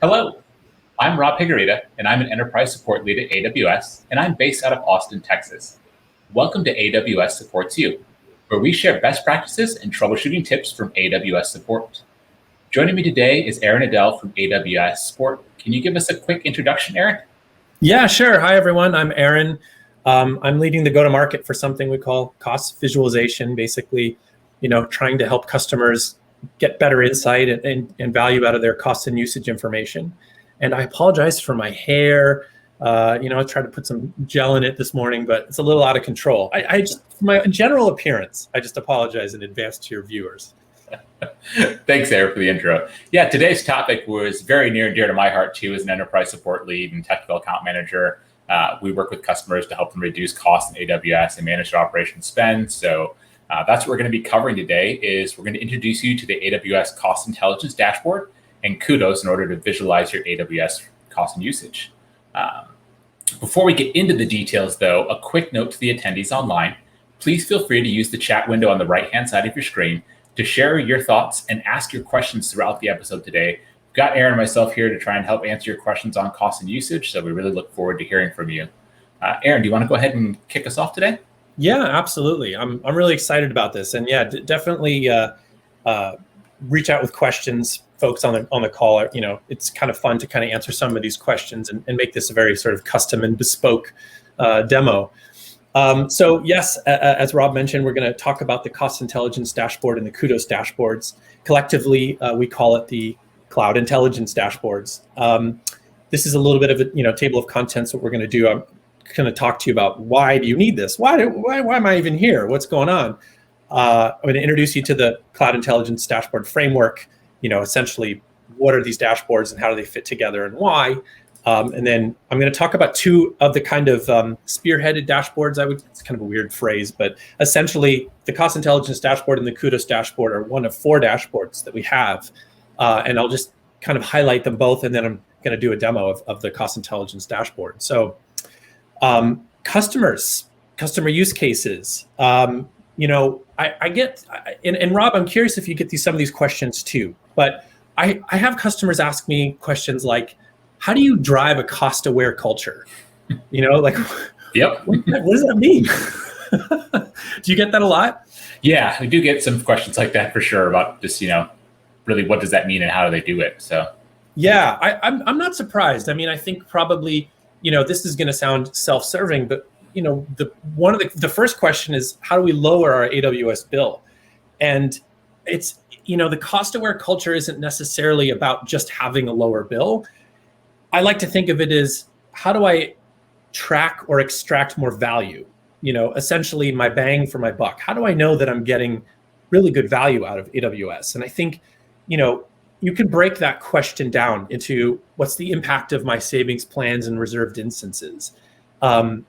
Hello, I'm Rob Higuerita, and I'm an enterprise support lead at AWS, and I'm based out of Austin, Texas. Welcome to AWS Supports You, where we share best practices and troubleshooting tips from AWS Support. Joining me today is Aaron Adele from AWS Support. Can you give us a quick introduction, Aaron? Yeah, sure. Hi, everyone. I'm Aaron. I'm leading the go-to-market for something we call cost visualization, basically, trying to help customers get better insight and value out of their cost and usage information. And I apologize for my hair. I tried to put some gel in it this morning, but it's a little out of control. I just, for my general appearance, I just apologize in advance to your viewers. Thanks, Aaron, for the intro. Yeah, today's topic was very near and dear to my heart, too, as an enterprise support lead and technical account manager. We work with customers to help them reduce costs in AWS and manage their operations spend. So that's what we're going to be covering today. Is we're going to introduce you to the AWS Cost Intelligence Dashboard and CUDOS in order to visualize your AWS cost and usage. Before we get into the details, though, a quick note to the attendees online. Please feel free to use the chat window on the right-hand side of your screen to share your thoughts and ask your questions throughout the episode today. We've got Aaron and myself here to try and help answer your questions on cost and usage, so we really look forward to hearing from you. Aaron, do you want to go ahead and kick us off today? Yeah, absolutely. I'm really excited about this, and yeah, definitely reach out with questions, folks on the call. It's kind of fun to kind of answer some of these questions and make this a very sort of custom and bespoke demo. So yes, as Rob mentioned, we're going to talk about the Cost Intelligence Dashboard and the CUDOS dashboards. Collectively, we call it the Cloud Intelligence Dashboards. This is a little bit of a table of contents. What we're going to do, I'm going to talk to you about why do you need this? Why am I even here? What's going on? I'm going to introduce you to the Cloud Intelligence Dashboard framework. Essentially, what are these dashboards and how do they fit together and why? And then I'm going to talk about two of the kind of spearheaded dashboards. It's kind of a weird phrase, but essentially the Cost Intelligence Dashboard and the CUDOS dashboard are one of four dashboards that we have. And I'll just kind of highlight them both, and then I'm going to do a demo of the Cost Intelligence Dashboard. So customer use cases, I get, and Rob, I'm curious if you get some of these questions too, but I have customers ask me questions like, how do you drive a cost-aware culture? Yep. What does that mean? Do you get that a lot? Yeah, we do get some questions like that for sure about just, really what does that mean and how do they do it? So, yeah, I'm not surprised. I mean, I think probably, this is going to sound self-serving, but the first question is, how do we lower our AWS bill? And it's, the cost-aware culture isn't necessarily about just having a lower bill. I like to think of it as, how do I track or extract more value? Essentially my bang for my buck. How do I know that I'm getting really good value out of AWS? And I think, you can break that question down into what's the impact of my savings plans and reserved instances? How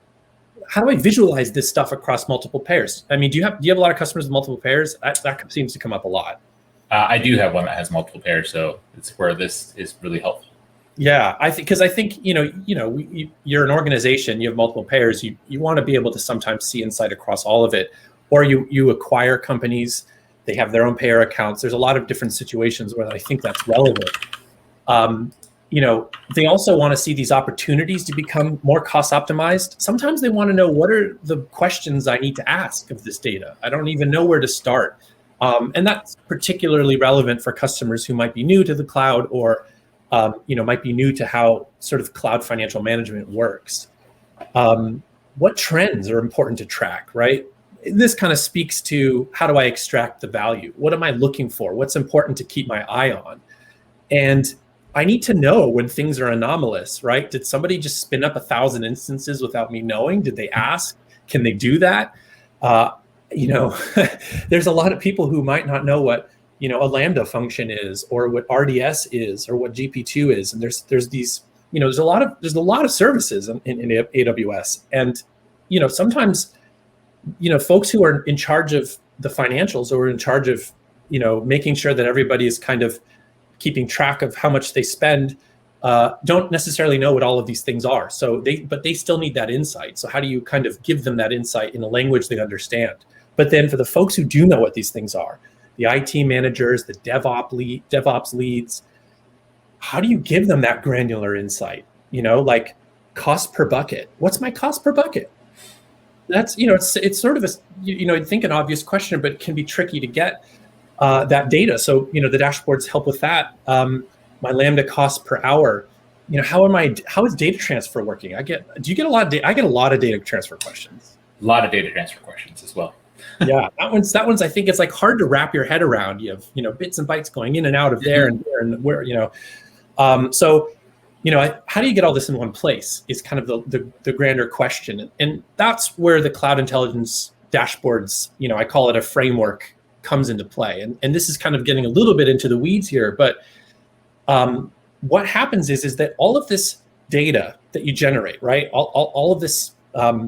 do I visualize this stuff across multiple pairs? I mean, do you have a lot of customers with multiple pairs? That seems to come up a lot. I do have one that has multiple pairs, so it's where this is really helpful. Yeah, I think you're an organization, you have multiple pairs, you want to be able to sometimes see insight across all of it, or you acquire companies, they have their own payer accounts. There's a lot of different situations where I think that's relevant. They also want to see these opportunities to become more cost optimized. Sometimes they want to know, what are the questions I need to ask of this data? I don't even know where to start. And that's particularly relevant for customers who might be new to the cloud or might be new to how sort of cloud financial management works. What trends are important to track, right? This kind of speaks to, how do I extract the value? What am I looking for? What's important to keep my eye on? And I need to know when things are anomalous, right? Did somebody just spin up 1,000 instances without me knowing? Did they ask? Can they do that? There's a lot of people who might not know what a Lambda function is, or what RDS is, or what GP2 is. And there's these, there's a lot of services in AWS. And, sometimes, folks who are in charge of the financials, or in charge of, making sure that everybody is kind of keeping track of how much they spend, don't necessarily know what all of these things are. But they still need that insight. So how do you kind of give them that insight in a language they understand? But then for the folks who do know what these things are, the IT managers, the DevOps leads, how do you give them that granular insight? Like cost per bucket. What's my cost per bucket? That's, it's sort of a, I think an obvious question, but it can be tricky to get that data. So, the dashboards help with that. My Lambda cost per hour. How is data transfer working? Do you get a lot of data? I get a lot of data transfer questions. A lot of data transfer questions as well. Yeah, that one's I think it's like hard to wrap your head around. You have, bits and bytes going in and out of there and there and where, so, how do you get all this in one place is kind of the grander question. And that's where the cloud intelligence dashboards, I call it a framework, comes into play. And this is kind of getting a little bit into the weeds here, but what happens is that all of this data that you generate, right? All of this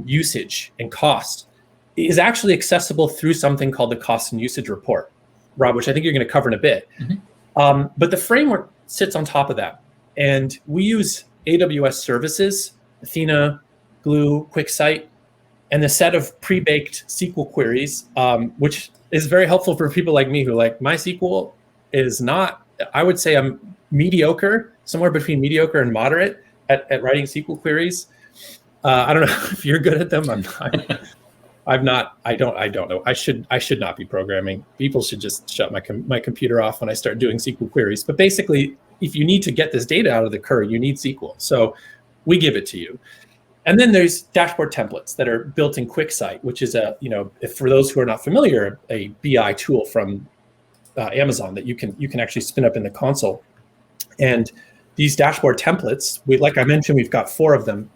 usage and cost is actually accessible through something called the cost and usage report, Rob, which I think you're going to cover in a bit. Mm-hmm. But the framework sits on top of that. And we use AWS services, Athena, Glue, QuickSight, and a set of pre-baked SQL queries, which is very helpful for people like me who like MySQL is not, I would say I'm mediocre, somewhere between mediocre and moderate at writing SQL queries. I don't know if you're good at them. I don't know. I should not be programming. People should just shut my computer off when I start doing SQL queries. But basically, if you need to get this data out of the Cur, you need SQL. So we give it to you. And then there's dashboard templates that are built in QuickSight, which is if for those who are not familiar, a BI tool from Amazon that you can actually spin up in the console. And these dashboard templates, like I mentioned, we've got 4 of them,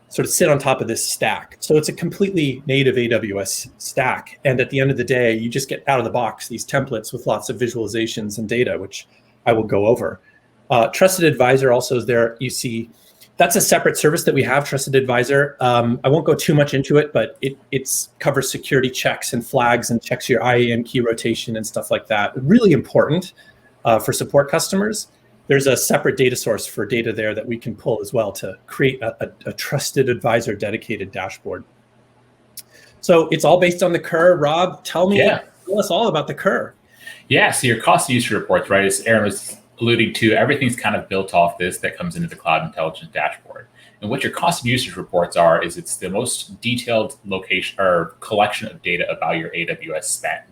sort of sit on top of this stack. So it's a completely native AWS stack. And at the end of the day, you just get out of the box these templates with lots of visualizations and data, which I will go over. Trusted Advisor also is there. You see, that's a separate service that we have, Trusted Advisor. I won't go too much into it, but it covers security checks and flags and checks your IAM key rotation and stuff like that. Really important for support customers. There's a separate data source for data there that we can pull as well to create a Trusted Advisor dedicated dashboard. So it's all based on the Cur. Rob, tell us all about the Cur. Yeah, so your cost usage reports, right, as Aaron was alluding to, everything's kind of built off this that comes into the Cloud Intelligence Dashboard. And what your cost and usage reports are is it's the most detailed location or collection of data about your AWS spend.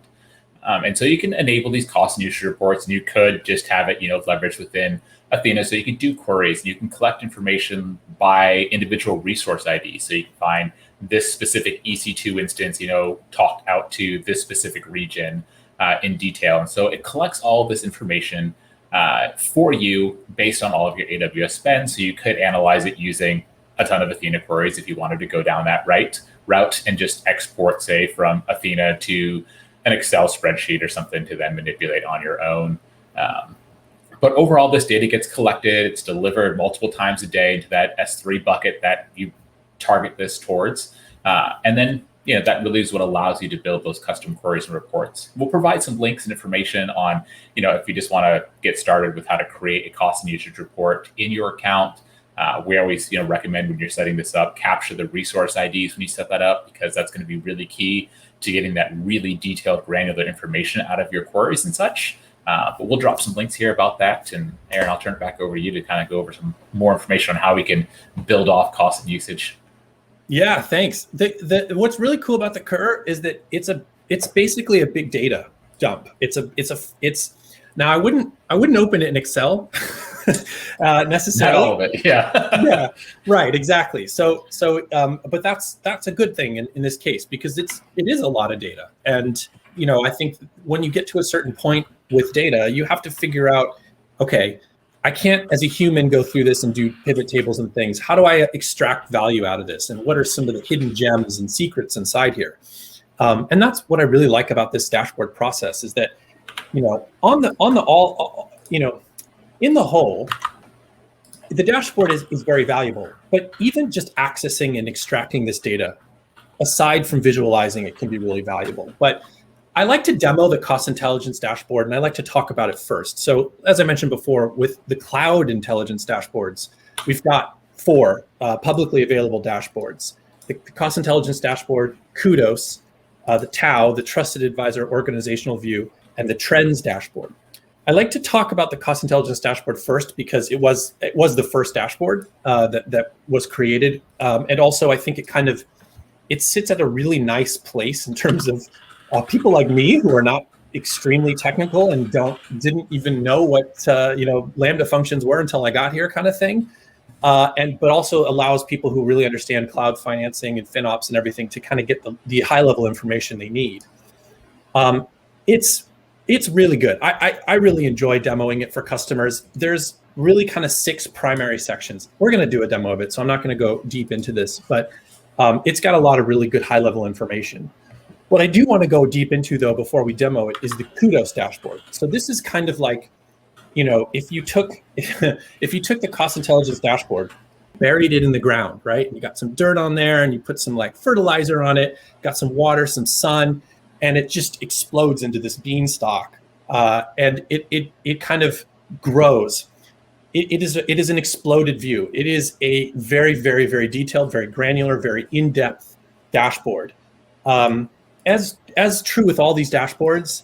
And so you can enable these cost and usage reports, and you could just have it, leveraged within Athena. So you can do queries, and you can collect information by individual resource ID. So you can find this specific EC2 instance, talked out to this specific region in detail. And so it collects all of this information for you based on all of your AWS spend. So you could analyze it using a ton of Athena queries if you wanted to go down that route and just export, say, from Athena to an Excel spreadsheet or something to then manipulate on your own. But overall, this data gets collected. It's delivered multiple times a day into that S3 bucket that you target this towards. And then, that really is what allows you to build those custom queries and reports. We'll provide some links and information on, if you just want to get started with how to create a cost and usage report in your account. We always, recommend when you're setting this up, capture the resource IDs when you set that up, because that's going to be really key to getting that really detailed, granular information out of your queries and such. But we'll drop some links here about that. And Aaron, I'll turn it back over to you to kind of go over some more information on how we can build off cost and usage. Yeah, thanks. What's really cool about the Cur is that it's basically a big data dump. Now I wouldn't open it in Excel necessarily. Not all of it, yeah. Yeah, right, exactly. So, but that's a good thing in this case, because it is a lot of data, and I think when you get to a certain point with data, you have to figure out, okay, I can't, as a human, go through this and do pivot tables and things. How do I extract value out of this? And what are some of the hidden gems and secrets inside here? And that's what I really like about this dashboard process is that, in the whole, the dashboard is very valuable. But even just accessing and extracting this data, aside from visualizing it, can be really valuable. But I like to demo the cost intelligence dashboard, and I like to talk about it first. So as I mentioned before, with the cloud intelligence dashboards, we've got 4 publicly available dashboards. The cost intelligence dashboard, CUDOS, the TAO, the Trusted Advisor Organizational View, and the Trends dashboard. I like to talk about the cost intelligence dashboard first because it was the first dashboard that was created, and also I think it sits at a really nice place in terms of people like me who are not extremely technical and didn't even know what Lambda functions were until I got here, kind of thing. But also allows people who really understand cloud financing and FinOps and everything to kind of get the high level information they need. It's really good. I really enjoy demoing it for customers. There's really kind of 6 primary sections. We're going to do a demo of it, so I'm not going to go deep into this, but it's got a lot of really good high level information. What I do want to go deep into, though, before we demo it, is the CUDOS dashboard. So this is kind of like, if you took the cost intelligence dashboard, buried it in the ground, right? And you got some dirt on there, and you put some like fertilizer on it, got some water, some sun, and it just explodes into this beanstalk, and it kind of grows. It is an exploded view. It is a very, very, very detailed, very granular, very in-depth dashboard. As true with all these dashboards,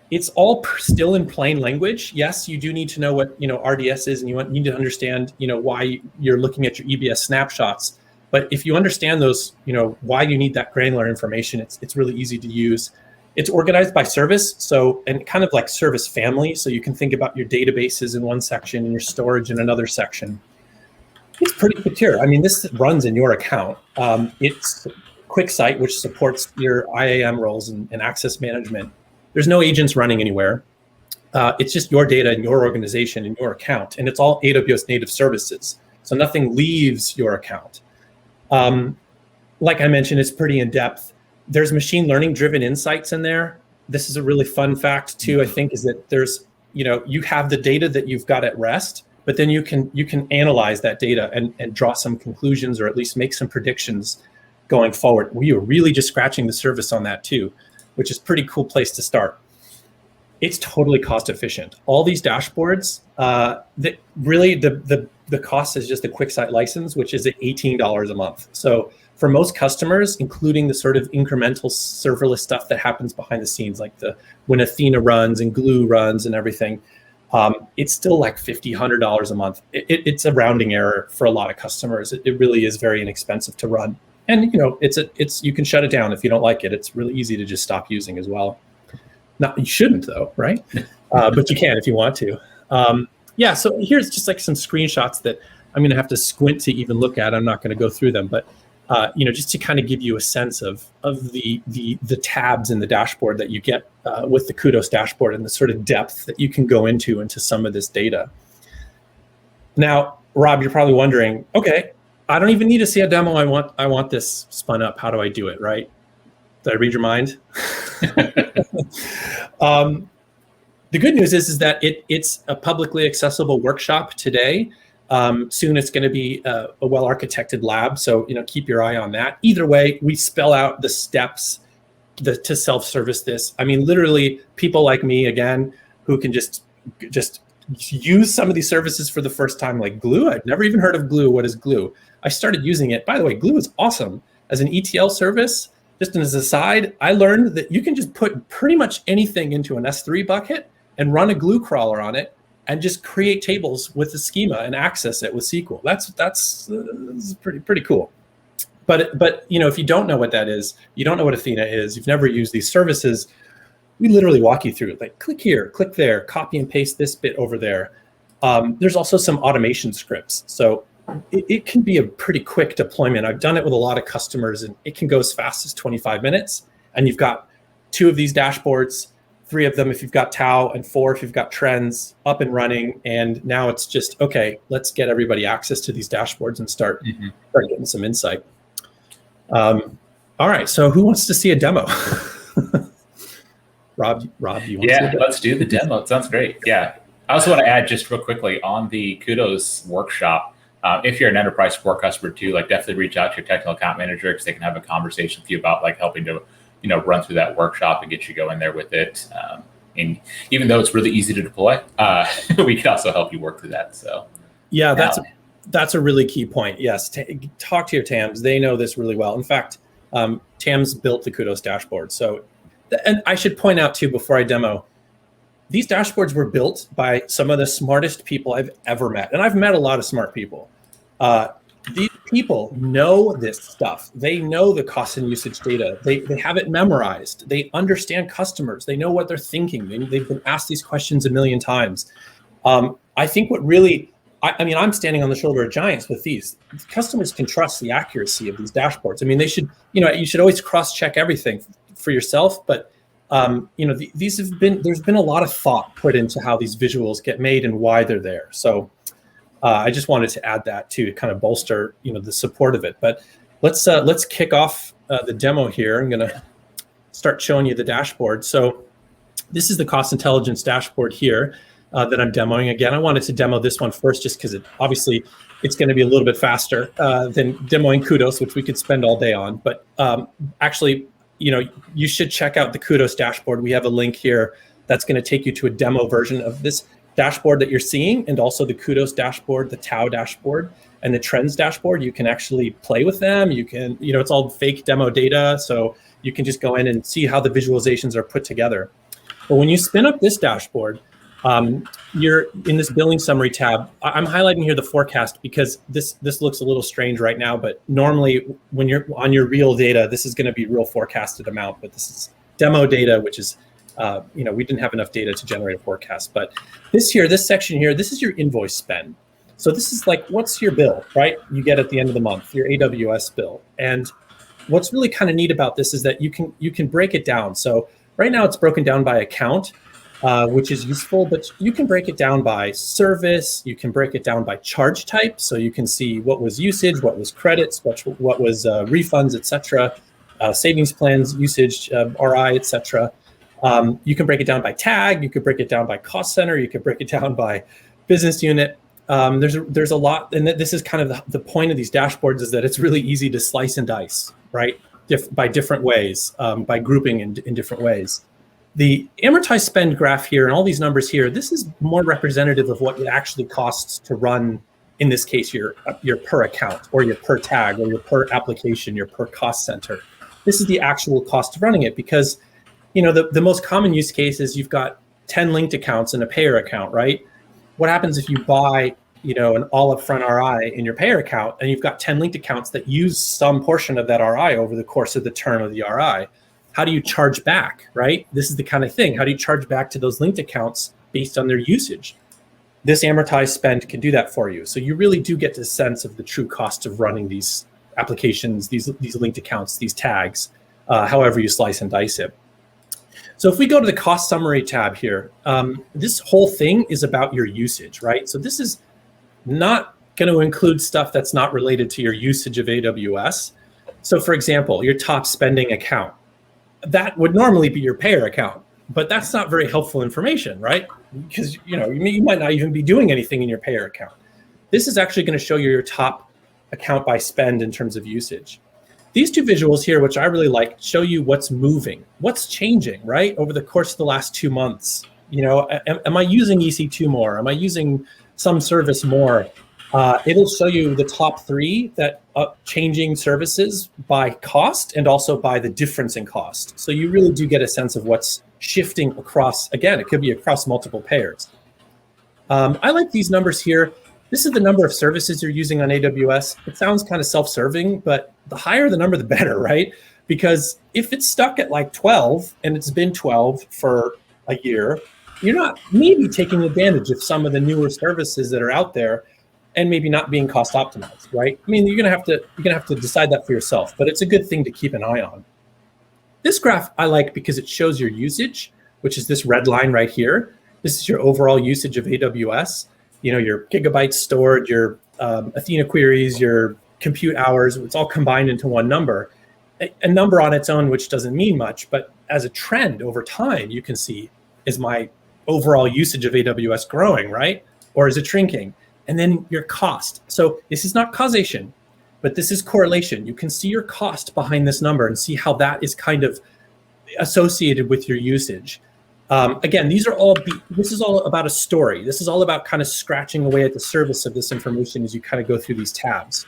it's all still in plain language. Yes, you do need to know what RDS is, and you need to understand why you're looking at your EBS snapshots. But if you understand those, why you need that granular information, it's really easy to use. It's organized by service, and kind of like service family. So you can think about your databases in one section and your storage in another section. It's pretty secure. I mean, this runs in your account. It's QuickSight, which supports your IAM roles and access management. There's no agents running anywhere. It's just your data and your organization and your account. And it's all AWS native services. So nothing leaves your account. Like I mentioned, it's pretty in-depth. There's machine learning driven insights in there. This is a really fun fact too, I think, is that there's, you have the data that you've got at rest, but then you can analyze that data and draw some conclusions, or at least make some predictions going forward. We are really just scratching the surface on that too, which is a pretty cool place to start. It's totally cost efficient. All these dashboards, that really the cost is just a QuickSight license, which is at $18 a month. So for most customers, including the sort of incremental serverless stuff that happens behind the scenes, like when Athena runs and Glue runs and everything, it's still like $50, $100 a month. It's a rounding error for a lot of customers. It really is very inexpensive to run. And you can shut it down if you don't like it. It's really easy to just stop using as well. Now, you shouldn't though, right? But you can if you want to. Yeah, so here's just like some screenshots that I'm gonna have to squint to even look at. I'm not gonna go through them, but just to kind of give you a sense of the tabs in the dashboard that you get with the CUDOS dashboard, and the sort of depth that you can go into some of this data. Now, Rob, you're probably wondering, okay, I don't even need to see a demo. I want this spun up. How do I do it, right? Did I read your mind? The good news is that it's a publicly accessible workshop today. Soon it's going to be a well-architected lab, so keep your eye on that. Either way, we spell out the steps to self-service this. I mean, literally, people like me, again, who can just use some of these services for the first time, like Glue. I've never even heard of Glue. What is Glue? I started using it. By the way, Glue is awesome as an ETL service. Just as an aside, I learned that you can just put pretty much anything into an S3 bucket and run a Glue crawler on it, and just create tables with the schema and access it with SQL. That's pretty cool. But if you don't know what that is, you don't know what Athena is, you've never used these services, we literally walk you through it. Like, click here, click there, copy and paste this bit over there. There's also some automation scripts. So it can be a pretty quick deployment. I've done it with a lot of customers, and it can go as fast as 25 minutes. And you've got 2 of these dashboards, 3 of them if you've got Tau, and 4 if you've got trends, up and running. And now it's just, okay, let's get everybody access to these dashboards and start getting some insight. All right, so who wants to see a demo? Rob, you want to see a demo? Let's do the demo. It sounds great. Yeah. I also want to add just real quickly on the CUDOS workshop, if you're an enterprise support customer too, like definitely reach out to your technical account manager, because they can have a conversation with you about like helping to run through that workshop and get you going there with it. And even though it's really easy to deploy, we can also help you work through that. So yeah, that's a really key point. Yes, talk to your TAMs. They know this really well. In fact, TAMs built the CUDOS dashboard. So, and I should point out too, before I demo, these dashboards were built by some of the smartest people I've ever met. And I've met a lot of smart people. These people know this stuff. They know the cost and usage data. They have it memorized. They understand customers. They know what they're thinking. They've been asked these questions a million times. I think what really, I mean, I'm standing on the shoulder of giants with these. Customers can trust the accuracy of these dashboards. I mean, they should, you should always cross-check everything for yourself, but these have been, there's been a lot of thought put into how these visuals get made and why they're there. So I just wanted to add that to kind of bolster, the support of it. But let's kick off the demo here. I'm going to start showing you the dashboard. So this is the cost intelligence dashboard here that I'm demoing. Again, I wanted to demo this one first, just because obviously it's going to be a little bit faster than demoing CUDOS, which we could spend all day on. But actually, you should check out the CUDOS dashboard. We have a link here that's going to take you to a demo version of this dashboard that you're seeing, and also the CUDOS dashboard, the TAO dashboard, and the trends dashboard. You can actually play with them. You can, it's all fake demo data, so you can just go in and see how the visualizations are put together. But when you spin up this dashboard, you're in this billing summary tab. I'm highlighting here the forecast because this looks a little strange right now, but normally when you're on your real data, this is going to be real forecasted amount, but this is demo data, which is we didn't have enough data to generate a forecast. But this section here, this is your invoice spend. So this is like, what's your bill, right? You get at the end of the month, your AWS bill. And what's really kind of neat about this is that you can break it down. So right now it's broken down by account, which is useful, but you can break it down by service. You can break it down by charge type. So you can see what was usage, what was credits, what was refunds, et cetera, savings plans, usage, RI, et cetera. You can break it down by tag. You could break it down by cost center. You could break it down by business unit. There's a lot, and this is kind of the point of these dashboards, is that it's really easy to slice and dice, right? By different ways, by grouping in different ways. The amortized spend graph here and all these numbers here, this is more representative of what it actually costs to run, in this case, your per account, or your per tag, or your per application, your per cost center. This is the actual cost of running it, because the most common use case is you've got 10 linked accounts in a payer account, right? What happens if you buy, an all upfront RI in your payer account, and you've got 10 linked accounts that use some portion of that RI over the course of the term of the RI? How do you charge back, right? This is the kind of thing. How do you charge back to those linked accounts based on their usage? This amortized spend can do that for you. So you really do get the sense of the true cost of running these applications, these linked accounts, these tags, however you slice and dice it. So if we go to the cost summary tab here, this whole thing is about your usage, right? So this is not going to include stuff that's not related to your usage of AWS. So for example, your top spending account, that would normally be your payer account, but that's not very helpful information, right? Because you might not even be doing anything in your payer account. This is actually going to show you your top account by spend in terms of usage. These two visuals here, which I really like, show you what's moving, what's changing, right? Over the course of the last 2 months. Am I using EC2 more? Am I using some service more? It'll show you the top 3 that changing services by cost, and also by the difference in cost. So you really do get a sense of what's shifting across. Again, it could be across multiple payers. I like these numbers here. This is the number of services you're using on AWS. It sounds kind of self-serving, but the higher the number, the better, right? Because if it's stuck at like 12, and it's been 12 for a year, you're not maybe taking advantage of some of the newer services that are out there, and maybe not being cost optimized, right? I mean, you're gonna have to decide that for yourself, but it's a good thing to keep an eye on. This graph I like because it shows your usage, which is this red line right here. This is your overall usage of AWS. Your gigabytes stored, your Athena queries, your compute hours, it's all combined into one number. A number on its own, which doesn't mean much, but as a trend over time, you can see, is my overall usage of AWS growing, right? Or is it shrinking? And then your cost. So this is not causation, but this is correlation. You can see your cost behind this number and see how that is kind of associated with your usage. Again, this is all about a story. This is all about kind of scratching away at the surface of this information as you kind of go through these tabs.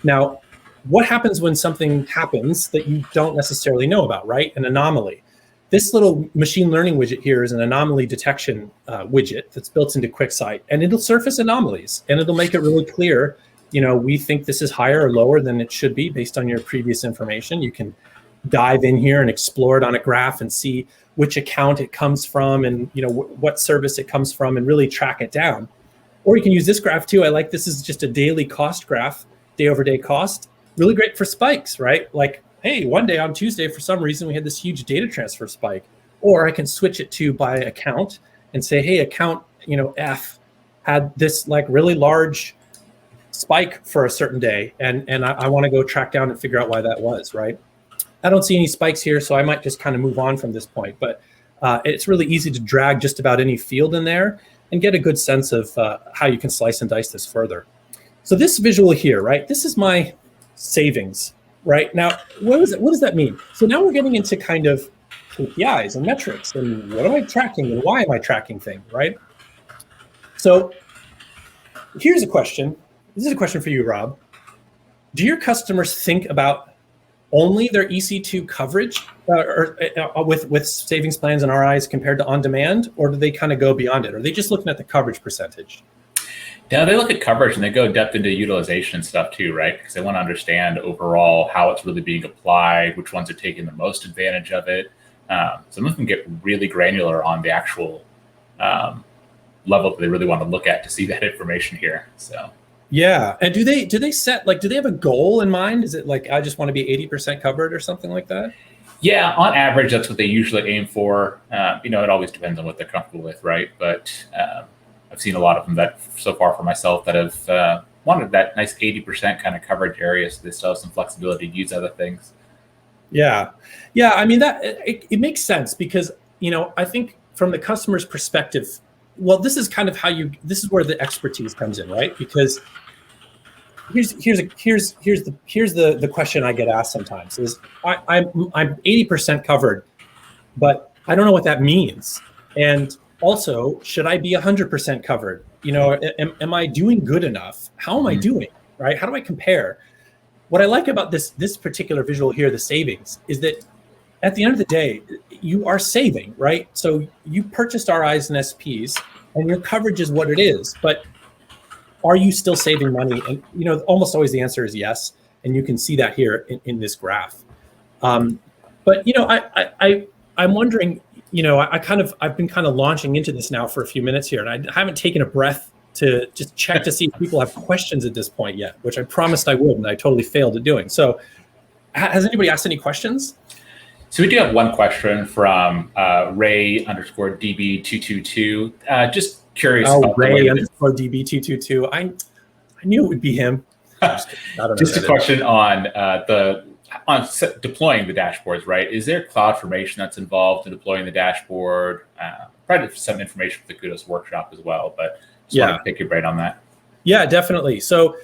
Now, what happens when something happens that you don't necessarily know about, right? An anomaly. this little machine learning widget here is an anomaly detection widget that's built into QuickSight, and it'll surface anomalies, and it'll make it really clear, we think this is higher or lower than it should be based on your previous information. You can dive in here and explore it on a graph and see which account it comes from and what service it comes from and really track it down. Or you can use this graph too. I like this is just a daily cost graph, day over day cost. Really great for spikes, right? Like, hey, one day on Tuesday, for some reason, we had this huge data transfer spike. Or I can switch it to by account and say, hey, account F had this like really large spike for a certain day. And I want to go track down and figure out why that was, right? I don't see any spikes here, so I might just kind of move on from this point. But it's really easy to drag just about any field in there and get a good sense of how you can slice and dice this further. So this visual here, right? This is my savings, right? Now, what does that mean? So now we're getting into kind of KPIs and metrics and what am I tracking and why am I tracking things, right? So here's a question. This is a question for you, Rob. Do your customers think about only their EC2 coverage with savings plans and RIs compared to on-demand, or do they kind of go beyond it? Or are they just looking at the coverage percentage? Yeah, they look at coverage and they go depth into utilization and stuff too, right? Because they want to understand overall how it's really being applied, which ones are taking the most advantage of it. Some of them get really granular on the actual level that they really want to look at to see that information here. So. Yeah, and do they set do they have a goal in mind? Is it like I just want to be 80% covered or something like that? Yeah, on average, that's what they usually aim for. It always depends on what they're comfortable with, right? But I've seen a lot of them that so far for myself that have wanted that nice 80% kind of coverage area, so they still have some flexibility to use other things. Yeah. I mean that it makes sense because I think from the customer's perspective. Well, this is kind of this is where the expertise comes in, right? Because here's the question I get asked sometimes is I'm 80% covered, but I don't know what that means. And also, should I be 100% covered? Am I doing good enough? How am I doing, right? How do I compare? What I like about this particular visual here, the savings, is that at the end of the day, you are saving, right? So you purchased RIs and SPs, and your coverage is what it is. But are you still saving money? And almost always the answer is yes, and you can see that here in this graph. But I'm wondering, I've been kind of launching into this now for a few minutes here, and I haven't taken a breath to just check to see if people have questions at this point yet, which I promised I would, and I totally failed at doing. So, has anybody asked any questions? So we do have one question from Ray_DB222. Just curious. Oh, Ray_DB222. I knew it would be him. Just a question on deploying the dashboards, right? Is there CloudFormation that's involved in deploying the dashboard? Probably some information for the CUDOS workshop as well, but just wanted to pick your brain on that. Yeah, definitely. So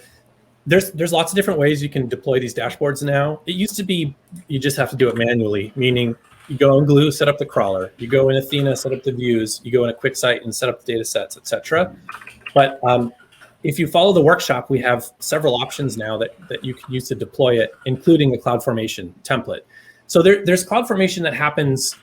there's lots of different ways you can deploy these dashboards now. It used to be you just have to do it manually, meaning you go in Glue, set up the crawler. You go in Athena, set up the views. You go in a QuickSight and set up the data sets, etc. But if you follow the workshop, we have several options now that you can use to deploy it, including the CloudFormation template. So there's CloudFormation that happens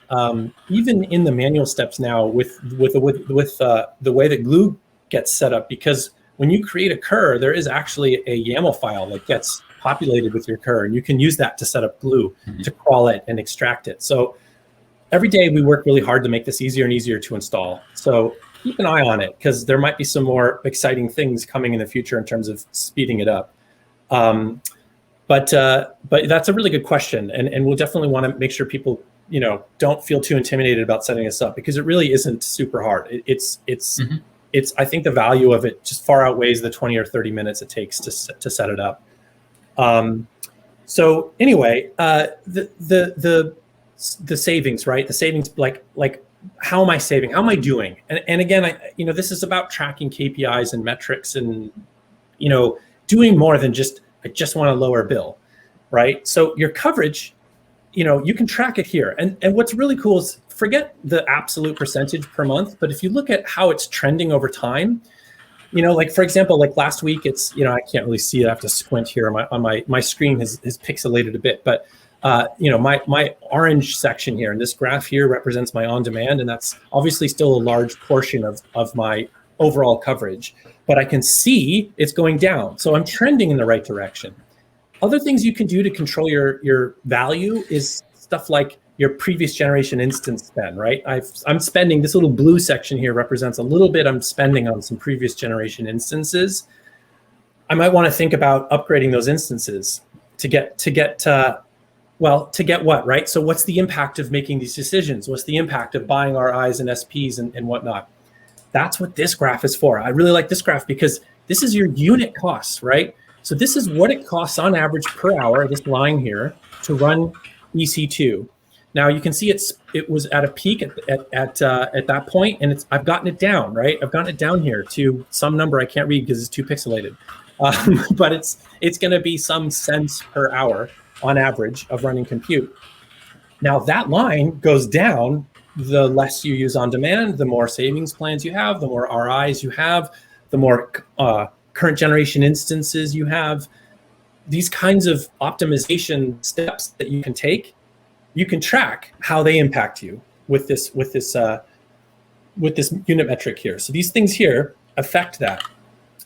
even in the manual steps now with the way that Glue gets set up, because when you create a cur, there is actually a YAML file that gets populated with your cur, and you can use that to set up Glue to crawl it and extract it. So every day we work really hard to make this easier and easier to install. So keep an eye on it, because there might be some more exciting things coming in the future in terms of speeding it up. But that's a really good question, and we'll definitely want to make sure people don't feel too intimidated about setting this up, because it really isn't super hard. It's I think the value of it just far outweighs the 20 or 30 minutes it takes to set it up. So anyway, the savings, right? The savings, like how am I saving? How am I doing? And again, this is about tracking KPIs and metrics, and doing more than just I just want a lower bill, right? So your coverage, you can track it here. And what's really cool is forget the absolute percentage per month, but if you look at how it's trending over time, like for example, like last week, it's, I can't really see it. I have to squint here. My screen is pixelated a bit, but my orange section here, and this graph here represents my on-demand, and that's obviously still a large portion of my overall coverage, but I can see it's going down. So I'm trending in the right direction. Other things you can do to control your value is stuff like your previous generation instance spend, right? I'm spending, this little blue section here represents a little bit I'm spending on some previous generation instances. I might want to think about upgrading those instances to get what, right? So what's the impact of making these decisions? What's the impact of buying RIs and SPs and whatnot? That's what this graph is for. I really like this graph because this is your unit costs, right? So this is what it costs on average per hour, this line here, to run EC2. Now you can see it was at a peak at that point, and I've gotten it down, right? I've gotten it down here to some number I can't read because it's too pixelated, but it's going to be some cents per hour on average of running compute. Now that line goes down the less you use on demand, the more savings plans you have, the more RIs you have, the more current generation instances you have. These kinds of optimization steps that you can take, you can track how they impact you with this unit metric here. So these things here affect that,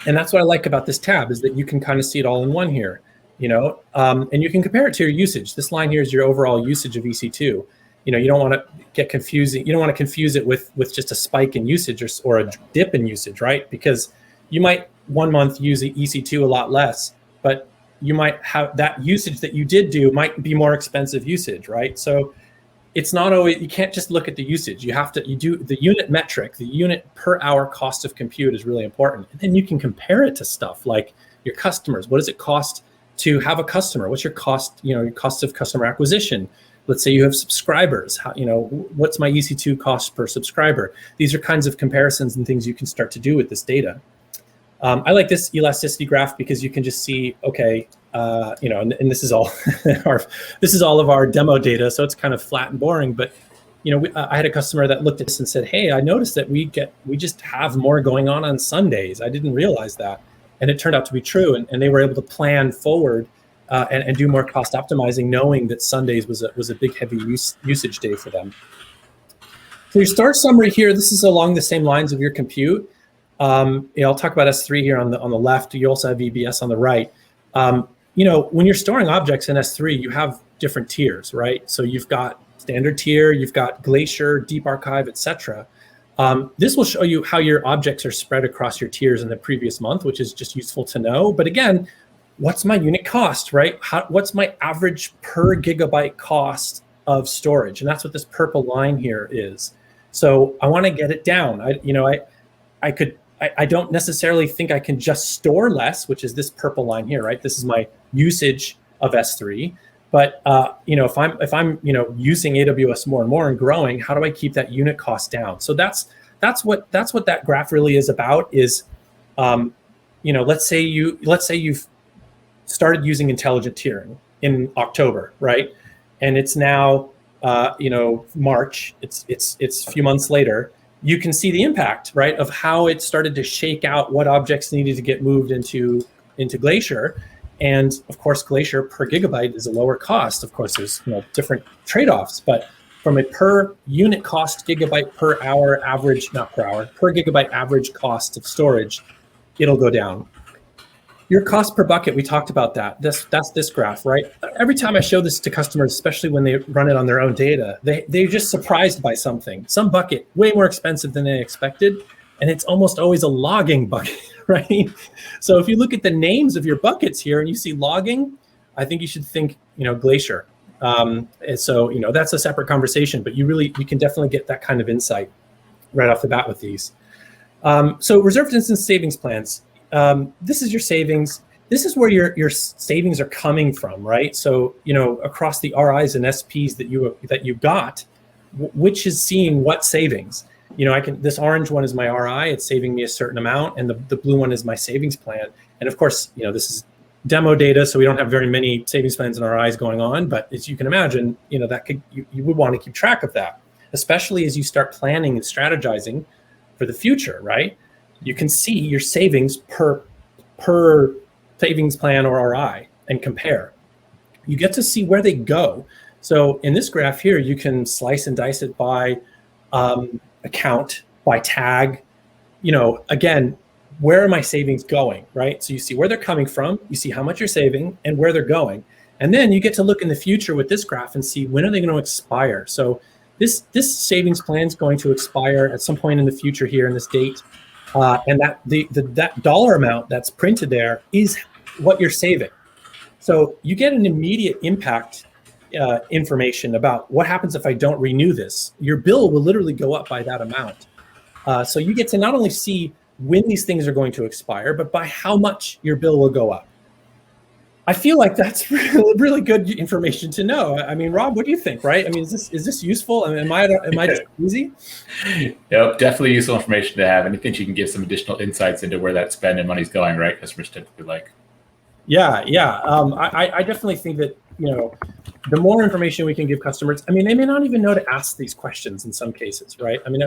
and that's what I like about this tab, is that you can kind of see it all in one here, and you can compare it to your usage. This line here is your overall usage of EC2. You don't want to get confusing. You don't want to confuse it with just a spike in usage or a dip in usage, right? Because you might one month use EC2 a lot less, but you might have that usage that you did do might be more expensive usage, right? So it's not always, you can't just look at the usage. You do the unit metric, the unit per hour cost of compute is really important. And then you can compare it to stuff like your customers. What does it cost to have a customer? What's your cost, your cost of customer acquisition? Let's say you have subscribers. What's my EC2 cost per subscriber? These are kinds of comparisons and things you can start to do with this data. I like this elasticity graph because you can just see, okay, and this is all this is all of our demo data, so it's kind of flat and boring. But I had a customer that looked at this and said, "Hey, I noticed that we just have more going on Sundays. I didn't realize that," and it turned out to be true. And they were able to plan forward and do more cost optimizing, knowing that Sundays was a big heavy usage day for them. So your start summary here, this is along the same lines of your compute. I'll talk about S3 here on the left. You also have EBS on the right. When you're storing objects in S3, you have different tiers, right? So you've got standard tier, you've got Glacier, Deep Archive, etc. This will show you how your objects are spread across your tiers in the previous month, which is just useful to know. But again, what's my unit cost, right? What's my average per gigabyte cost of storage? And that's what this purple line here is. So I want to get it down. I don't necessarily think I can just store less, which is this purple line here, right? This is my usage of S3. But if I'm using AWS more and more and growing, how do I keep that unit cost down? So that's what that graph really is about. Is let's say you've started using intelligent tiering in October, right? And it's now March. It's a few months later. You can see the impact, right, of how it started to shake out what objects needed to get moved into Glacier. And of course, Glacier per gigabyte is a lower cost. Of course, there's different trade-offs, but from a per unit cost gigabyte per hour average, not per hour, per gigabyte average cost of storage, it'll go down. Your cost per bucket, we talked about that. That's this graph, right? Every time I show this to customers, especially when they run it on their own data, they're just surprised by something. Some bucket way more expensive than they expected, and it's almost always a logging bucket, right? So if you look at the names of your buckets here and you see logging, I think you should think, Glacier. And so that's a separate conversation, but you can definitely get that kind of insight right off the bat with these. So reserved instance savings plans. This is your savings. This is where your savings are coming from, right? So, across the RIs and SPs that you got, which is seeing what savings? This orange one is my RI. It's saving me a certain amount, and the blue one is my savings plan. And of course, this is demo data, so we don't have very many savings plans and RIs going on. But as you can imagine, that you would want to keep track of that, especially as you start planning and strategizing for the future, right? You can see your savings per savings plan or RI and compare. you get to see where they go. So in this graph here, you can slice and dice it by account, by tag. Again, where are my savings going, right? So you see where they're coming from, you see how much you're saving and where they're going. And then you get to look in the future with this graph and see when are they going to expire. So this savings plan is going to expire at some point in the future here in this date. And that dollar amount that's printed there is what you're saving. So you get an immediate impact information about what happens if I don't renew this. Your bill will literally go up by that amount. So you get to not only see when these things are going to expire, but by how much your bill will go up. I feel like that's really good information to know. I mean, Rob, what do you think? Right? I mean, is this useful? I mean, am I just easy? Yep, definitely useful information to have. And I think you can give some additional insights into where that spend and money's going, right? Customers typically like. Yeah. I definitely think that the more information we can give customers. I mean, they may not even know to ask these questions in some cases, right? I mean,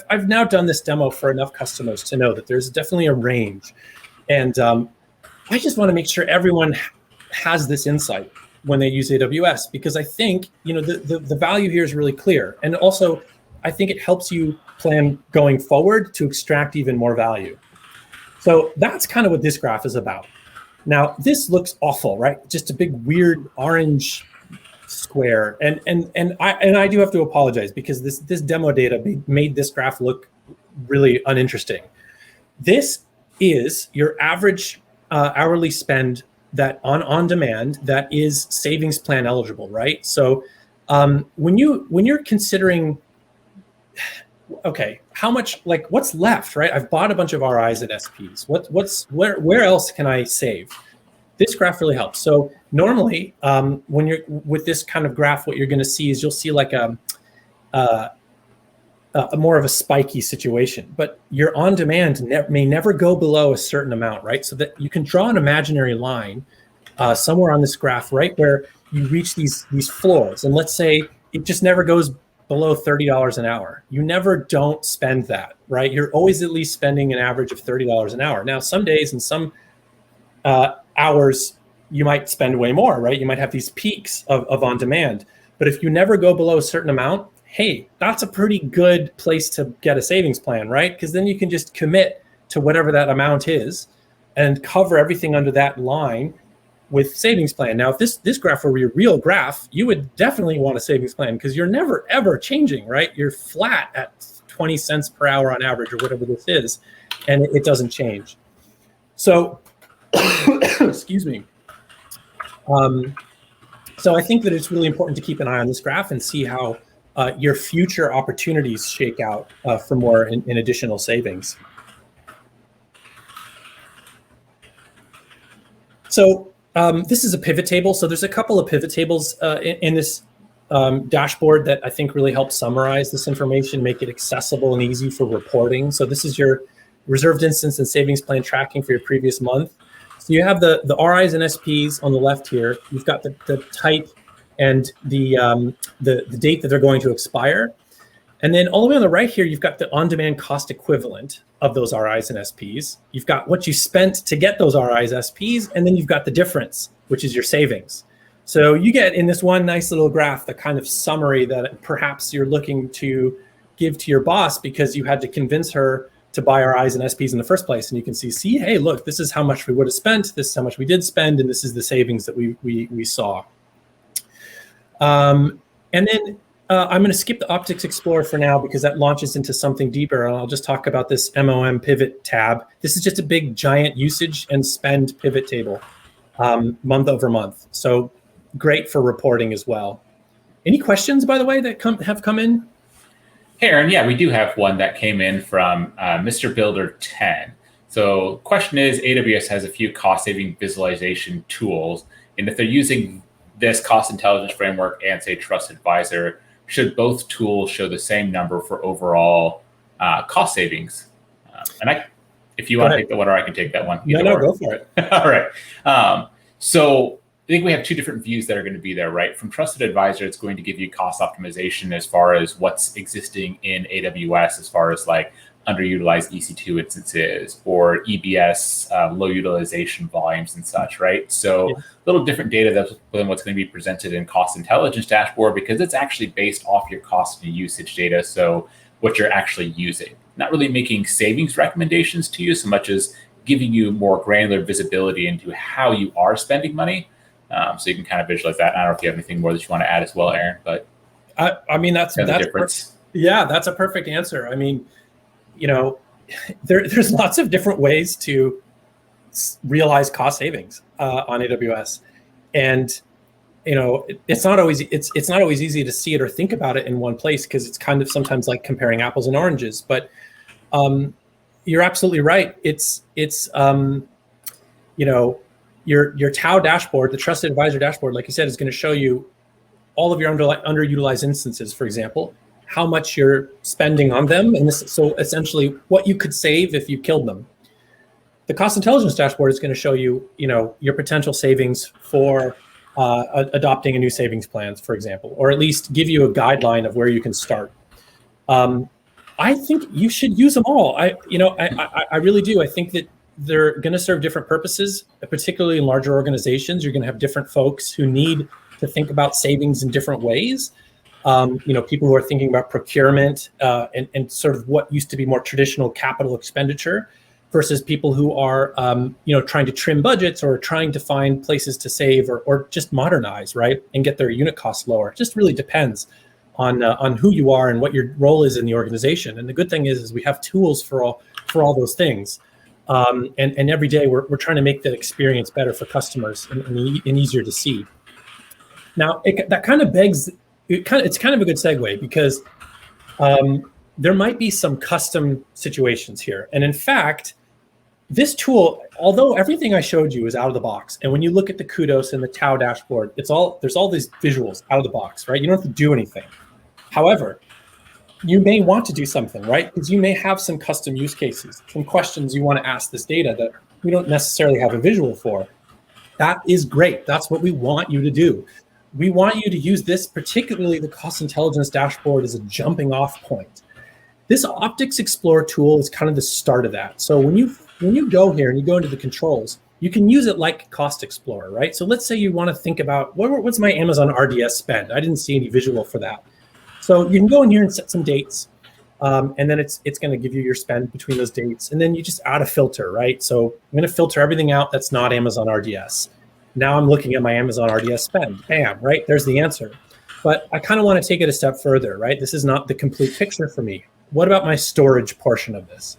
I've now done this demo for enough customers to know that there's definitely a range, and I just want to make sure everyone has this insight when they use AWS, because I think the value here is really clear, and also I think it helps you plan going forward to extract even more value. So that's kind of what this graph is about. Now this looks awful, right? Just a big weird orange square, and I do have to apologize because this demo data made this graph look really uninteresting. This is your average hourly spend that on demand that is savings plan eligible, right? So when you're considering, okay, how much, like what's left, right? I've bought a bunch of RIs and SPs. Where else can I save? This graph really helps. So normally, when you're with this kind of graph, what you're going to see is you'll see like a more of a spiky situation, but your on-demand may never go below a certain amount, right? So that you can draw an imaginary line somewhere on this graph, right, where you reach these floors, and let's say it just never goes below $30 an hour. You never don't spend that, right? You're always at least spending an average of $30 an hour. Now, some days and some hours, you might spend way more, right? You might have these peaks of on-demand, but if you never go below a certain amount, hey, that's a pretty good place to get a savings plan, right? Because then you can just commit to whatever that amount is and cover everything under that line with savings plan. Now, if this graph were your real graph, you would definitely want a savings plan because you're never, ever changing, right? You're flat at 20 cents per hour on average or whatever this is, and it doesn't change. So, excuse me. So I think that it's really important to keep an eye on this graph and see how your future opportunities shake out for more in additional savings. So this is a pivot table. So there's a couple of pivot tables in this dashboard that I think really help summarize this information, make it accessible and easy for reporting. So this is your reserved instance and savings plan tracking for your previous month. So you have the RIs and SPs on the left here. You've got the type and the date that they're going to expire. And then all the way on the right here, you've got the on-demand cost equivalent of those RIs and SPs. You've got what you spent to get those RIs, SPs, and then you've got the difference, which is your savings. So you get in this one nice little graph the kind of summary that perhaps you're looking to give to your boss because you had to convince her to buy RIs and SPs in the first place. And you can see, hey, look, this is how much we would have spent, this is how much we did spend, and this is the savings that we saw. And then I'm going to skip the Optics Explorer for now because that launches into something deeper. And I'll just talk about this MOM pivot tab. This is just a big giant usage and spend pivot table month over month. So great for reporting as well. Any questions, by the way, that have come in? Hey, Aaron, yeah, we do have one that came in from Mr. Builder 10. So question is, AWS has a few cost-saving visualization tools, and if they're using this cost intelligence framework and say Trust Advisor, should both tools show the same number for overall cost savings? And if you want to take that one, or I can take that one. No, go for it. All right. So I think we have two different views that are going to be there, right? From Trusted Advisor, it's going to give you cost optimization as far as what's existing in AWS, as far as like underutilized EC2 instances or EBS low utilization volumes and such, right? So a little different data than what's going to be presented in cost intelligence dashboard, because it's actually based off your cost and usage data. So what you're actually using, not really making savings recommendations to you so much as giving you more granular visibility into how you are spending money. So you can kind of visualize that. I don't know if you have anything more that you want to add as well, Aaron, but I mean, that's the difference. Yeah, that's a perfect answer. I mean, there's lots of different ways to realize cost savings on AWS, and it's not always easy to see it or think about it in one place, because it's kind of sometimes like comparing apples and oranges. But you're absolutely right. It's your TAO dashboard, the Trusted Advisor dashboard, like you said, is going to show you all of your underutilized instances, for example, how much you're spending on them, and so essentially what you could save if you killed them. The cost intelligence dashboard is going to show you, your potential savings for adopting a new savings plan, for example, or at least give you a guideline of where you can start. I think you should use them all. I really do. I think that they're going to serve different purposes, particularly in larger organizations. You're going to have different folks who need to think about savings in different ways. People who are thinking about procurement and sort of what used to be more traditional capital expenditure, versus people who are, trying to trim budgets or trying to find places to save or just modernize, right, and get their unit costs lower. It just really depends on who you are and what your role is in the organization. And the good thing is we have tools for all those things. And every day we're trying to make the experience better for customers and easier to see. Now, that kind of begs, it's kind of a good segue, because there might be some custom situations here. And in fact, this tool, although everything I showed you is out of the box, and when you look at the CUDOS and the TAO dashboard, there's all these visuals out of the box, right? You don't have to do anything. However, you may want to do something, right? Because you may have some custom use cases, some questions you want to ask this data that we don't necessarily have a visual for. That is great. That's what we want you to do. We want you to use this, particularly the cost intelligence dashboard, as a jumping off point. This Optics Explorer tool is kind of the start of that. So when you go here and you go into the controls, you can use it like Cost Explorer, right? So let's say you want to think about what's my Amazon RDS spend. I didn't see any visual for that. So you can go in here and set some dates, and then it's going to give you your spend between those dates. And then you just add a filter, right? So I'm going to filter everything out that's not Amazon RDS. Now I'm looking at my Amazon RDS spend. Bam, right? There's the answer. But I kind of want to take it a step further, right? This is not the complete picture for me. What about my storage portion of this?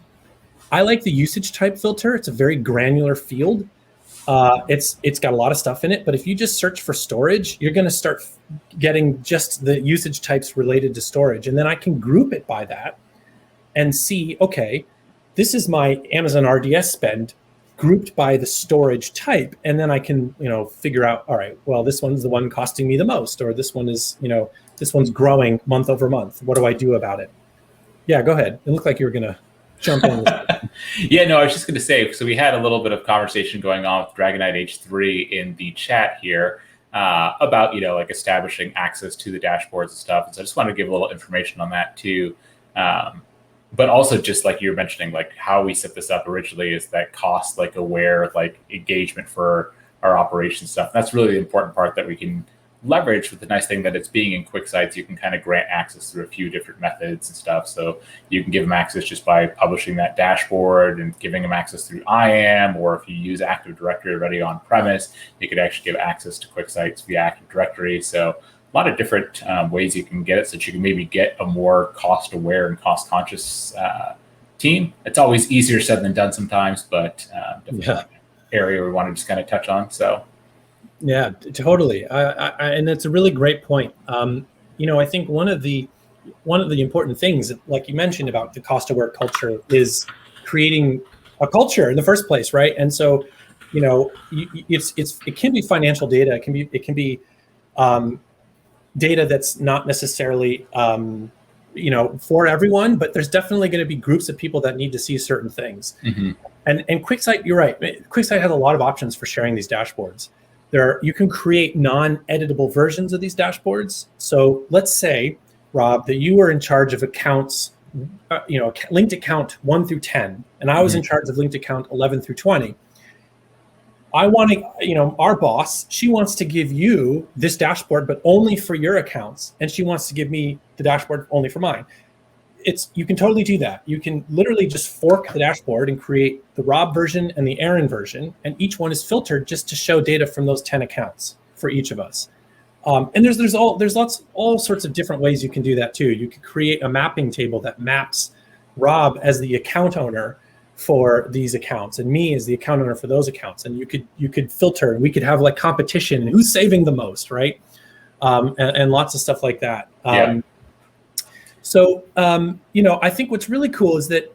I like the usage type filter. It's a very granular field. It's got a lot of stuff in it, but if you just search for storage, you're going to start getting just the usage types related to storage. And then I can group it by that and see, okay, this is my Amazon RDS spend grouped by the storage type. And then I can, figure out, all right, well, this one's the one costing me the most, or this one is, this one's growing month over month. What do I do about it? Yeah, go ahead. It looked like you were going to jump in. Yeah, no, I was just going to say, so we had a little bit of conversation going on with Dragonite H3 in the chat here about, like establishing access to the dashboards and stuff. And so I just wanted to give a little information on that too. But also just like you were mentioning, like how we set this up originally is that cost, like aware, like engagement for our operation stuff. And that's really the important part that we can leverage with the nice thing that it's being in QuickSight. You can kind of grant access through a few different methods and stuff. So you can give them access just by publishing that dashboard and giving them access through IAM, or if you use Active Directory already on premise, you could actually give access to QuickSights via Active Directory. So a lot of different ways you can get it so that you can maybe get a more cost aware and cost conscious team. It's always easier said than done sometimes, but definitely an area we want to just kind of touch on. So. Yeah, totally. And that's a really great point. I think one of the important things, like you mentioned about the cost-aware culture, is creating a culture in the first place, right? And so, it can be financial data. It can be data that's not necessarily for everyone, but there's definitely going to be groups of people that need to see certain things. Mm-hmm. And QuickSight, you're right. QuickSight has a lot of options for sharing these dashboards. You can create non-editable versions of these dashboards. So let's say, Rob, that you were in charge of accounts linked account 1 through 10, and I was in charge of linked account 11 through 20. I want to, our boss, she wants to give you this dashboard, but only for your accounts, and she wants to give me the dashboard only for mine. You can totally do that. You can literally just fork the dashboard and create the Rob version and the Aaron version, and each one is filtered just to show data from those 10 accounts for each of us. And there's all sorts of different ways you can do that too. You could create a mapping table that maps Rob as the account owner for these accounts and me as the account owner for those accounts, and you could filter, and we could have like competition, who's saving the most, right? And lots of stuff like that. So I think what's really cool is that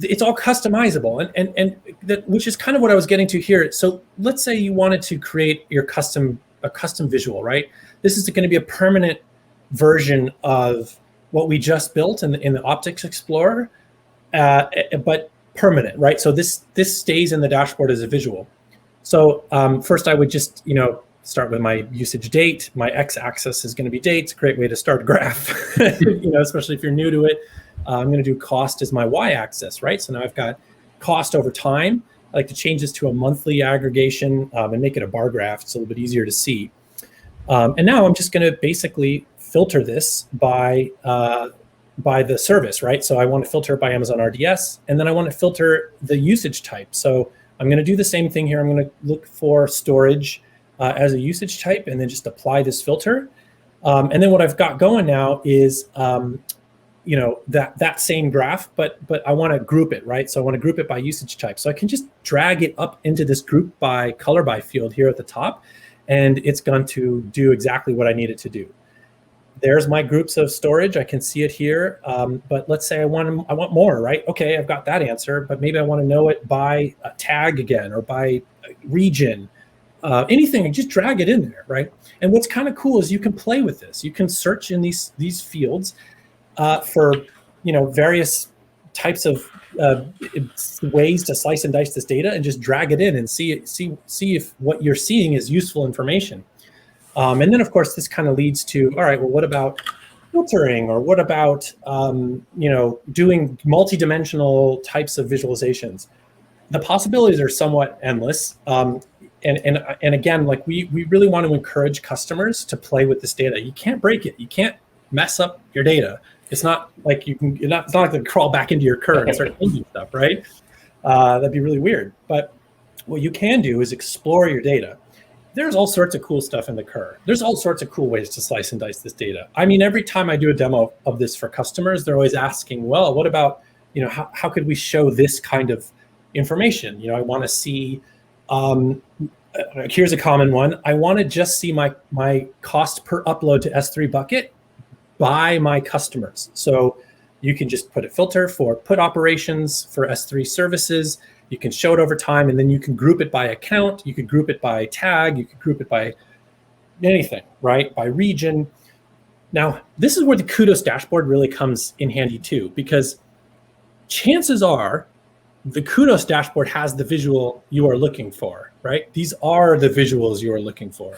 it's all customizable, and that, which is kind of what I was getting to here. So let's say you wanted to create a custom visual, right? This is going to be a permanent version of what we just built in the Optics Explorer, but permanent, right? So this stays in the dashboard as a visual. So first I would just, start with my usage date. My x-axis is going to be dates. Great way to start a graph, especially if you're new to it. I'm going to do cost as my y-axis, right? So now I've got cost over time. I like to change this to a monthly aggregation and make it a bar graph. It's a little bit easier to see. And now I'm just going to basically filter this by the service, right? So I want to filter by Amazon RDS, and then I want to filter the usage type. So I'm going to do the same thing here. I'm going to look for storage as a usage type, and then just apply this filter. And then what I've got going now is, that same graph, but I want to group it, right? So I want to group it by usage type. So I can just drag it up into this group by color by field here at the top, and it's going to do exactly what I need it to do. There's my groups of storage. I can see it here, but let's say I want more, right? Okay, I've got that answer, but maybe I want to know it by a tag again, or by region. Anything, just drag it in there, right? And what's kind of cool is you can play with this. You can search in these fields for various types of ways to slice and dice this data, and just drag it in and see if what you're seeing is useful information. And then of course this kind of leads to, all right, well, what about filtering, or what about doing multi-dimensional types of visualizations? The possibilities are somewhat endless. And again, like we really want to encourage customers to play with this data. You can't break it. You can't mess up your data. It's not like it's not like they crawl back into your curve and start changing stuff, right? That'd be really weird. But what you can do is explore your data. There's all sorts of cool stuff in the curve. There's all sorts of cool ways to slice and dice this data. I mean, every time I do a demo of this for customers, they're always asking, well, what about, how could we show this kind of information? I want to see, here's a common one. I want to just see my cost per upload to S3 bucket by my customers. So you can just put a filter for put operations for S3 services. You can show it over time, and then you can group it by account. You could group it by tag. You could group it by anything, right? By region. Now, this is where the CUDOS dashboard really comes in handy too, because chances are the CUDOS dashboard has the visual you are looking for, right? These are the visuals you are looking for.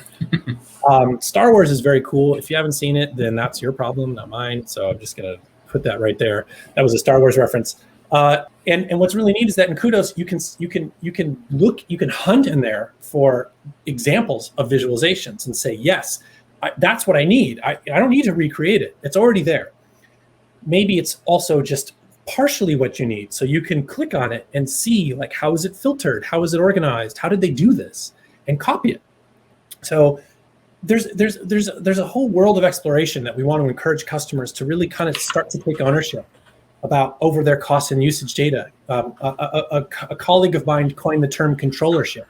Star Wars is very cool. If you haven't seen it, then that's your problem, not mine. So I'm just gonna put that right there. That was a Star Wars reference. And what's really neat is that in CUDOS, you can hunt in there for examples of visualizations and say, yes, that's what I need. I don't need to recreate it. It's already there. Maybe it's also just partially what you need. So you can click on it and see, like, how is it filtered? How is it organized? How did they do this? And copy it. So there's a whole world of exploration that we want to encourage customers to really kind of start to take ownership about over their cost and usage data. A colleague of mine coined the term controllership.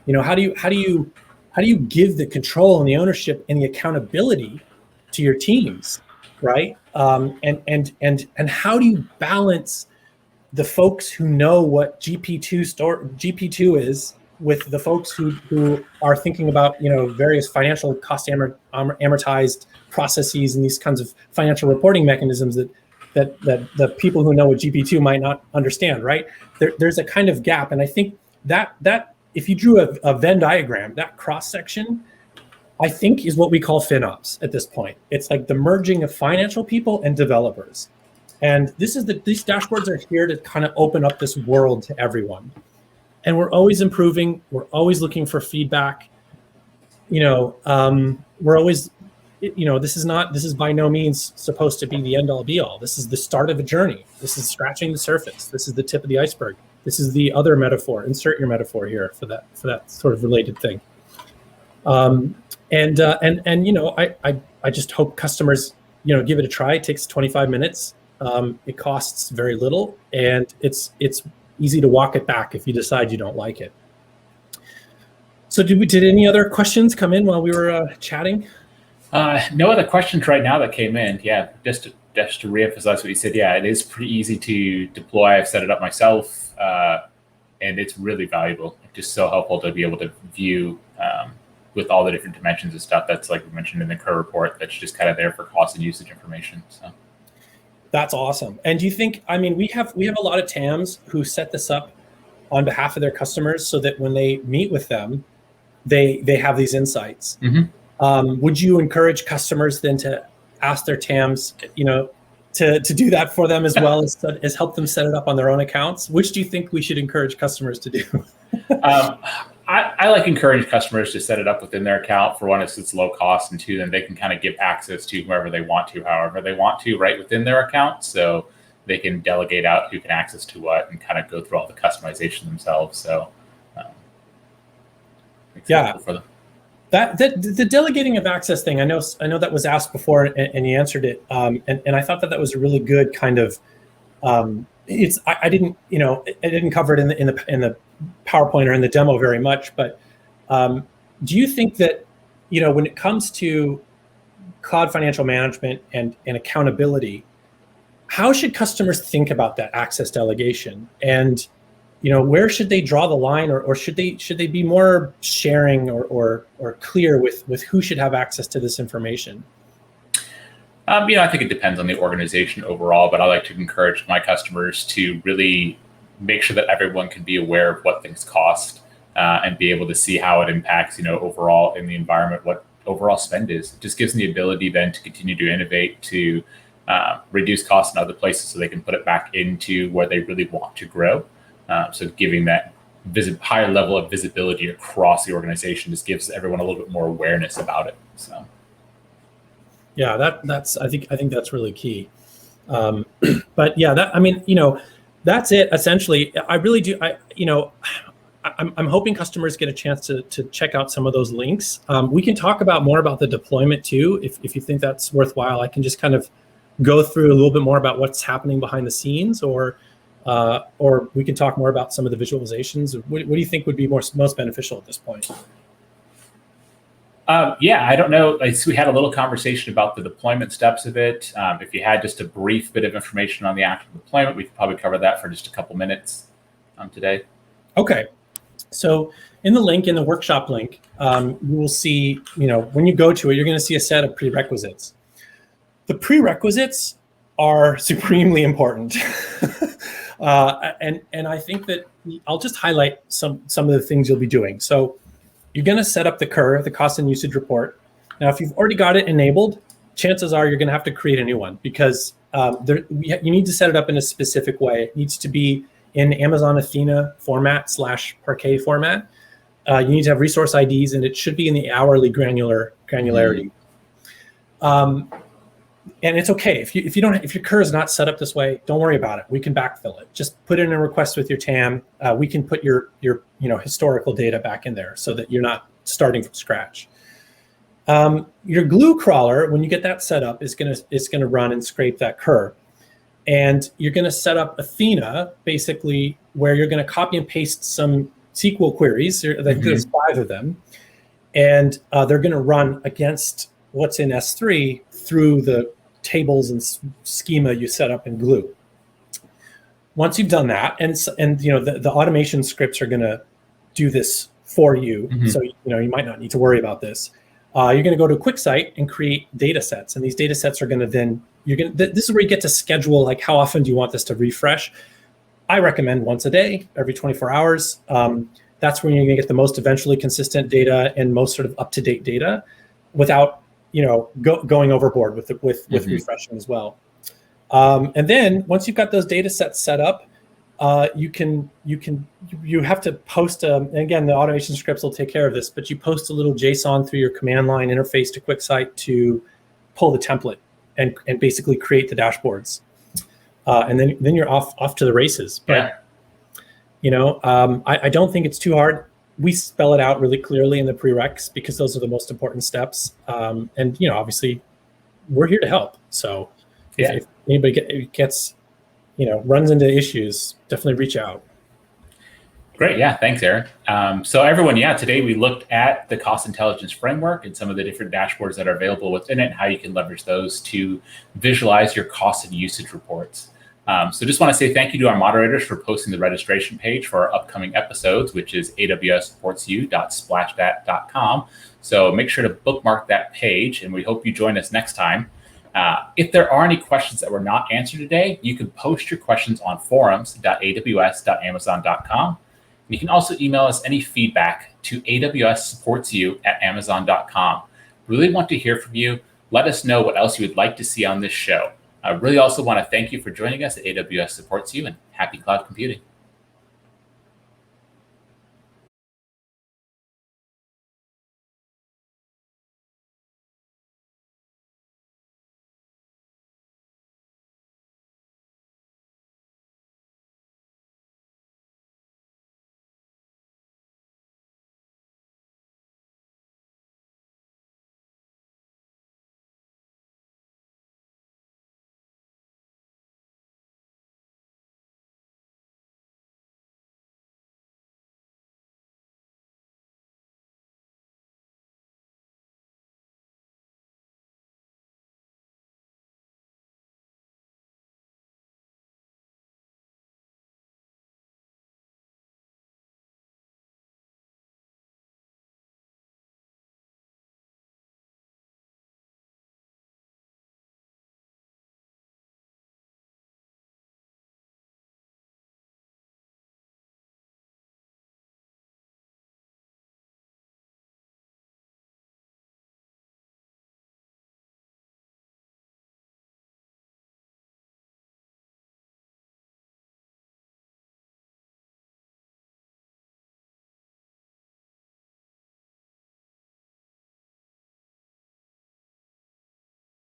How do you give the control and the ownership and the accountability to your teams, right? And how do you balance the folks who know what GP2 is with the folks who are thinking about various financial cost amortized processes and these kinds of financial reporting mechanisms that the people who know what GP2 might not understand, right? There's a kind of gap, and I think that if you drew a Venn diagram, that cross section, I think, is what we call FinOps at this point. It's like the merging of financial people and developers. And these dashboards are here to kind of open up this world to everyone. And we're always improving. We're always looking for feedback. We're always, this is by no means supposed to be the end all be all. This is the start of a journey. This is scratching the surface. This is the tip of the iceberg. This is the other metaphor. Insert your metaphor here for that sort of related thing. I just hope customers, give it a try. It takes 25 minutes. It costs very little, and it's easy to walk it back if you decide you don't like it. So did any other questions come in while we were chatting? No other questions right now that came in. Yeah, just to reemphasize what you said. Yeah, it is pretty easy to deploy. I've set it up myself, and it's really valuable. It's just so helpful to be able to view with all the different dimensions and stuff. That's like we mentioned in the CUR report. That's just kind of there for cost and usage information. So. That's awesome. And do you think, we have a lot of TAMs who set this up on behalf of their customers so that when they meet with them, they have these insights. Mm-hmm. Would you encourage customers then to ask their TAMs, to do that for them as well as help them set it up on their own accounts? Which do you think we should encourage customers to do? I like encourage customers to set it up within their account. For one, it's low cost, and two, then they can kind of give access to whoever they want to, however they want to, right within their account. So they can delegate out who can access to what and kind of go through all the customization themselves. So yeah, for them. The delegating of access thing, I know that was asked before, and you answered it, and I thought that was a really good kind of. I didn't cover it in the PowerPoint or in the demo very much, but do you think that when it comes to cloud financial management and accountability, how should customers think about that access delegation? And where should they draw the line, or should they be more sharing or clear with who should have access to this information? I think it depends on the organization overall, but I like to encourage my customers to really make sure that everyone can be aware of what things cost and be able to see how it impacts, overall in the environment, what overall spend is. It just gives them the ability then to continue to innovate, to reduce costs in other places so they can put it back into where they really want to grow. So giving that higher level of visibility across the organization just gives everyone a little bit more awareness about it. So. Yeah, I think that's really key. But yeah, that's it essentially. I really do. I'm hoping customers get a chance to check out some of those links. We can talk more about the deployment too, if you think that's worthwhile. I can just kind of go through a little bit more about what's happening behind the scenes, or we can talk more about some of the visualizations. What do you think would be most beneficial at this point? Yeah, I don't know. We had a little conversation about the deployment steps of it. If you had just a brief bit of information on the actual deployment, we could probably cover that for just a couple minutes today. Okay. So in the workshop link, you will see, when you go to it, you're going to see a set of prerequisites. The prerequisites are supremely important. And I think that I'll just highlight some of the things you'll be doing. So you're going to set up the CUR, the cost and usage report. Now, if you've already got it enabled, chances are you're going to have to create a new one, because you need to set it up in a specific way. It needs to be in Amazon Athena format / Parquet format. You need to have resource IDs, and it should be in the hourly granularity. And it's okay if your CUR is not set up this way, don't worry about it. We can backfill it. Just put in a request with your TAM. We can put your historical data back in there so that you're not starting from scratch. Your glue crawler, when you get that set up, is gonna run and scrape that CUR. And you're gonna set up Athena, basically, where you're gonna copy and paste some SQL queries. There's 5 of them, and they're gonna run against what's in S3 through the tables and schema you set up in Glue. Once you've done that, and the automation scripts are going to do this for you, so you might not need to worry about this. You're going to go to a QuickSight and create data sets, and these data sets are going to this is where you get to schedule, like, how often do you want this to refresh. I recommend once a day, every 24 hours. That's when you're going to get the most eventually consistent data and most sort of up-to-date data without going overboard with refreshing as well. And then once you've got those data sets set up, you have to post and again, the automation scripts will take care of this, but you post a little JSON through your command line interface to QuickSight to pull the template and basically create the dashboards. And then you're off to the races. But I don't think it's too hard. We spell it out really clearly in the prereqs because those are the most important steps. And obviously we're here to help. So if anybody gets runs into issues, definitely reach out. Great. Yeah. Thanks, Aaron. So everyone, today we looked at the cost intelligence framework and some of the different dashboards that are available within it and how you can leverage those to visualize your cost and usage reports. So just want to say thank you to our moderators for posting the registration page for our upcoming episodes, which is awssupportsyou.splashdat.com. So make sure to bookmark that page, and we hope you join us next time. If there are any questions that were not answered today, you can post your questions on forums.aws.amazon.com. You can also email us any feedback to awssupportsyou@amazon.com. Really want to hear from you. Let us know what else you would like to see on this show. I really also want to thank you for joining us at AWS Supports You, and happy cloud computing.